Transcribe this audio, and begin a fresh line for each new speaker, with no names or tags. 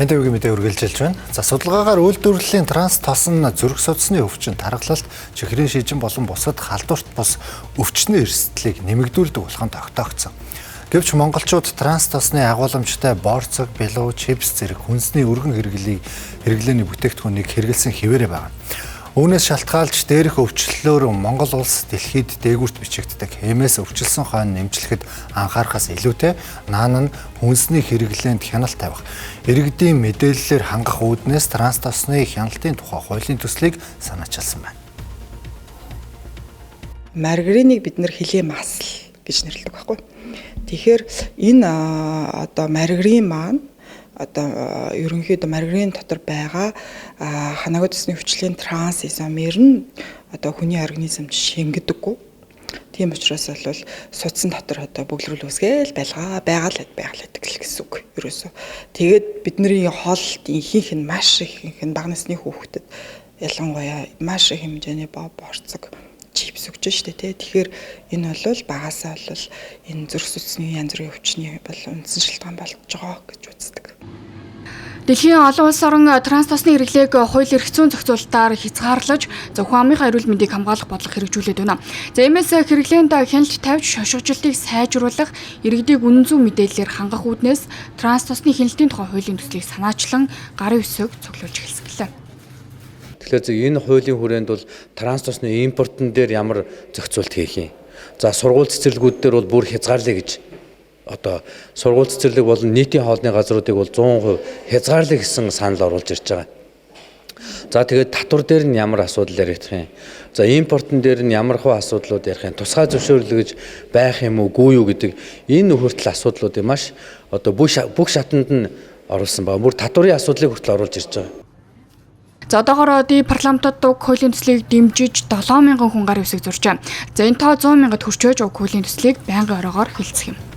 Энтэвгийн мэдээ үргэлжилж байна. За судалгаагаар үйлдвэрлэлийн транс тосон зүрх судасны өвчин, тархалт, чихрийн шижин болон бусад халдварт бус өвчний эрсдлийг нэмэгдүүлдэг болох нь тогтоогдсон. Гэвч монголчууд транс тосны агуулмжтай борцог, белуу, чипс зэрэг хүнсний өргөн хэрэглээний бүтээгдэхүүнийг хэрэглэсэн хэвээрээ байна. Үүнээс шалтгаалж дээрх өвчлөлөөр Монгол улс дэлхийд дээгүүрт бичигддэг хэмээс өвчлсөн хойно нэмжлэхэд анхаарахаас илүүтэй наан нь хүнсний хэрэглээнд хяналт тавих, иргэдийн мэдээллээр хангах үүднээс транс тосны хяналтын тухай хуулийн төслийг санаачилсан байна.
Маргариныг бид нэр хилээ масл гэж нэрлэдэг байхгүй. Тэгэхээр энэ маргарин маань ерөнхийдөө маргарин дотор байгаа ханаагүй төсний өвчлийн транс изомер нь хүний организмд шингдэггүй. Тийм учраас бол судсан дотор бөглөрөл үсгээл байгаал байдаг гэсэн үг. Ерөөсөө тэгээд бидний хоолт ихэнх нь маш ихэнх нь бага насны хүүхдэд ялангуяа маш их хэмжээний борцог чипс өгч штэ тий. Тэгэхээр энэ бол багасаа бол энэ зүрх судасны янз бүрийн өвчний бол үндсэн шалтгаан болж байгаа гэж үздэг.
Дэлхийн олон улс орон транс тосны хэрэглээг хууль эрх зүйн зохицуулалтаар хязгаарлаж зөвхөн амынхаа эрүүл мэндийг хамгаалах бодлого хэрэгжүүлээд байна. За иймээс хэрэглээнд хяналт тавьж шошгожилтыг сайжруулах, иргэдийг үнэн зөв мэдээллээр хангах үүднээс транс тосны хяналтын тухай хуулийн төслийг санаачлан гарын үсэг цуглуулж эхэлсэн гэлээ.
Тэгэхээр энэ хуулийн хүрээнд бол транс тосны импортон дээр ямар зохицуулт хийх юм. За сургууль цэцэрлэгүүд дээр бол бүр хязгаарлая гэж сургууль цэцэрлэг болон нийтийн хоолны газруудыг бол 100% хязгаарлая гэсэн санал оруулж ирж байгаа. За тэгээд татвар дээр нь ямар асуудал яригдах юм. За импортон дээр нь ямар хөө асуудлууд ярих юм. Тусгай зөвшөөрөл гэж байх юм уу, үгүй юу гэдэг энэ хүртэл асуудлуудыг маш бүх шатанд нь оруулсан байна. Бүр татварын асуудлыг хүртэл оруулж ирж байгаа.
За одоогоор парламентод уг хуулийн төслийг дэмжиж 7,000 хүн гарын үсэг зурж байна. За энэ тоо 100,000-д хүрчээж уг хуулийн төслийг байнгын оройгоор хэлцэх юм.